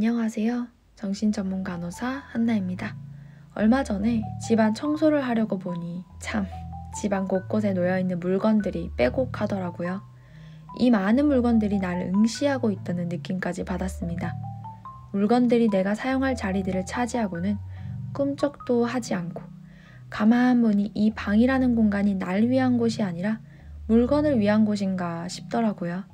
안녕하세요. 정신전문 간호사 한나입니다. 얼마 전에 집안 청소를 하려고 보니 참 집안 곳곳에 놓여있는 물건들이 빼곡하더라고요. 이 많은 물건들이 나를 응시하고 있다는 느낌까지 받았습니다. 물건들이 내가 사용할 자리들을 차지하고는 꿈쩍도 하지 않고 가만 보니 이 방이라는 공간이 날 위한 곳이 아니라 물건을 위한 곳인가 싶더라고요.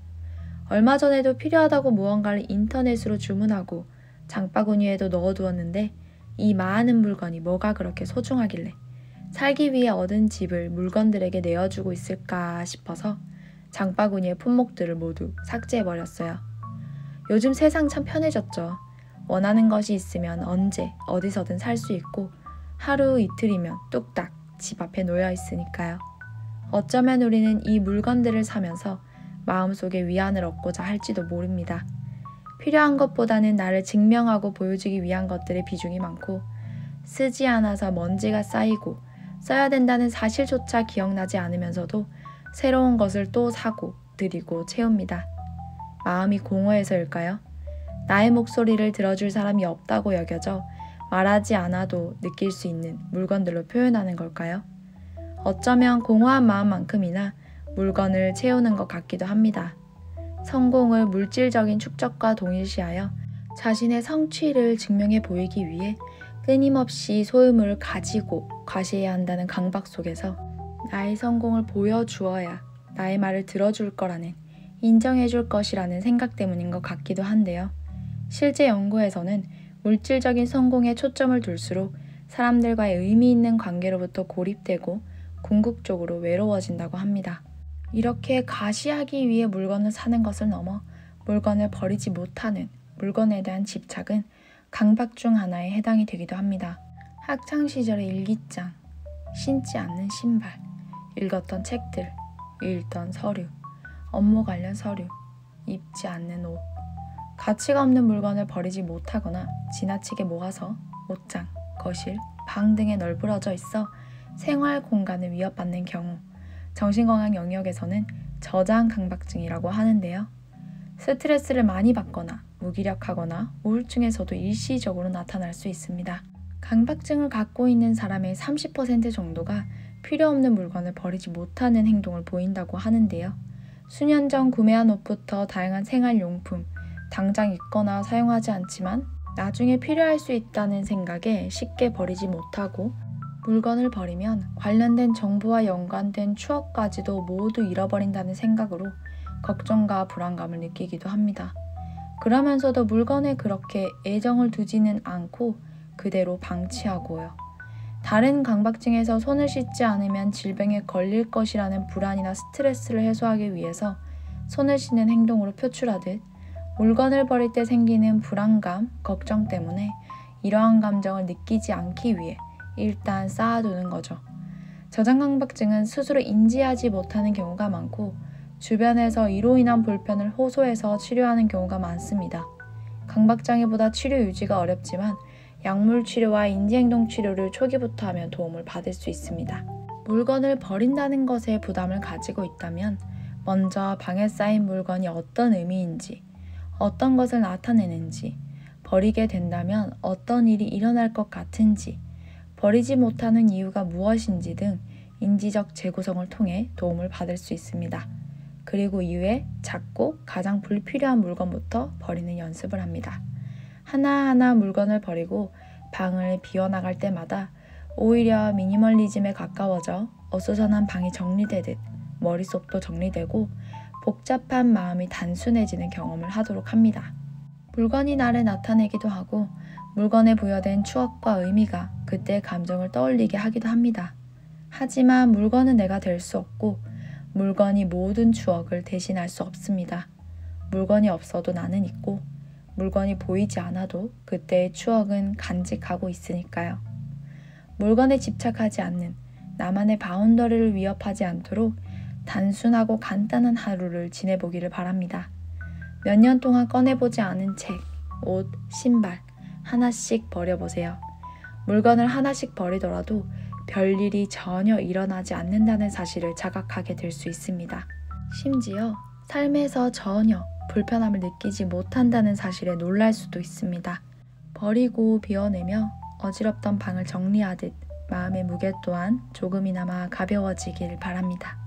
얼마 전에도 필요하다고 무언가를 인터넷으로 주문하고 장바구니에도 넣어두었는데 이 많은 물건이 뭐가 그렇게 소중하길래 살기 위해 얻은 집을 물건들에게 내어주고 있을까 싶어서 장바구니의 품목들을 모두 삭제해버렸어요. 요즘 세상 참 편해졌죠. 원하는 것이 있으면 언제 어디서든 살 수 있고 하루 이틀이면 뚝딱 집 앞에 놓여 있으니까요. 어쩌면 우리는 이 물건들을 사면서 마음속에 위안을 얻고자 할지도 모릅니다. 필요한 것보다는 나를 증명하고 보여주기 위한 것들의 비중이 많고 쓰지 않아서 먼지가 쌓이고 써야 된다는 사실조차 기억나지 않으면서도 새로운 것을 또 사고 들이고 채웁니다. 마음이 공허해서일까요? 나의 목소리를 들어줄 사람이 없다고 여겨져 말하지 않아도 느낄 수 있는 물건들로 표현하는 걸까요? 어쩌면 공허한 마음만큼이나 물건을 채우는 것 같기도 합니다. 성공을 물질적인 축적과 동일시하여 자신의 성취를 증명해 보이기 위해 끊임없이 소유물을 가지고 과시해야 한다는 강박 속에서 나의 성공을 보여주어야 나의 말을 들어줄 거라는, 인정해줄 것이라는 생각 때문인 것 같기도 한데요. 실제 연구에서는 물질적인 성공에 초점을 둘수록 사람들과의 의미 있는 관계로부터 고립되고 궁극적으로 외로워진다고 합니다. 이렇게 과시하기 위해 물건을 사는 것을 넘어 물건을 버리지 못하는 물건에 대한 집착은 강박 중 하나에 해당이 되기도 합니다. 학창시절의 일기장, 신지 않는 신발, 읽었던 책들, 읽던 서류, 업무 관련 서류, 입지 않는 옷, 가치가 없는 물건을 버리지 못하거나 지나치게 모아서 옷장, 거실, 방 등에 널브러져 있어 생활 공간을 위협받는 경우 정신건강 영역에서는 저장 강박증이라고 하는데요. 스트레스를 많이 받거나 무기력하거나 우울증에서도 일시적으로 나타날 수 있습니다. 강박증을 갖고 있는 사람의 30% 정도가 필요 없는 물건을 버리지 못하는 행동을 보인다고 하는데요. 수년 전 구매한 옷부터 다양한 생활용품, 당장 입거나 사용하지 않지만 나중에 필요할 수 있다는 생각에 쉽게 버리지 못하고 물건을 버리면 관련된 정보와 연관된 추억까지도 모두 잃어버린다는 생각으로 걱정과 불안감을 느끼기도 합니다. 그러면서도 물건에 그렇게 애정을 두지는 않고 그대로 방치하고요. 다른 강박증에서 손을 씻지 않으면 질병에 걸릴 것이라는 불안이나 스트레스를 해소하기 위해서 손을 씻는 행동으로 표출하듯 물건을 버릴 때 생기는 불안감, 걱정 때문에 이러한 감정을 느끼지 않기 위해 일단 쌓아두는 거죠. 저장 강박증은 스스로 인지하지 못하는 경우가 많고 주변에서 이로 인한 불편을 호소해서 치료하는 경우가 많습니다. 강박장애보다 치료 유지가 어렵지만 약물 치료와 인지행동 치료를 초기부터 하면 도움을 받을 수 있습니다. 물건을 버린다는 것에 부담을 가지고 있다면 먼저 방에 쌓인 물건이 어떤 의미인지, 어떤 것을 나타내는지, 버리게 된다면 어떤 일이 일어날 것 같은지, 버리지 못하는 이유가 무엇인지 등 인지적 재구성을 통해 도움을 받을 수 있습니다. 그리고 이후에 작고 가장 불필요한 물건부터 버리는 연습을 합니다. 하나하나 물건을 버리고 방을 비워나갈 때마다 오히려 미니멀리즘에 가까워져 어수선한 방이 정리되듯 머릿속도 정리되고 복잡한 마음이 단순해지는 경험을 하도록 합니다. 물건이 나를 나타내기도 하고 물건에 부여된 추억과 의미가 그때의 감정을 떠올리게 하기도 합니다. 하지만 물건은 내가 될 수 없고 물건이 모든 추억을 대신할 수 없습니다. 물건이 없어도 나는 있고 물건이 보이지 않아도 그때의 추억은 간직하고 있으니까요. 물건에 집착하지 않는 나만의 바운더리를 위협하지 않도록 단순하고 간단한 하루를 지내보기를 바랍니다. 몇 년 동안 꺼내보지 않은 책, 옷, 신발 하나씩 버려보세요. 물건을 하나씩 버리더라도 별일이 전혀 일어나지 않는다는 사실을 자각하게 될 수 있습니다. 심지어 삶에서 전혀 불편함을 느끼지 못한다는 사실에 놀랄 수도 있습니다. 버리고 비워내며 어지럽던 방을 정리하듯 마음의 무게 또한 조금이나마 가벼워지길 바랍니다.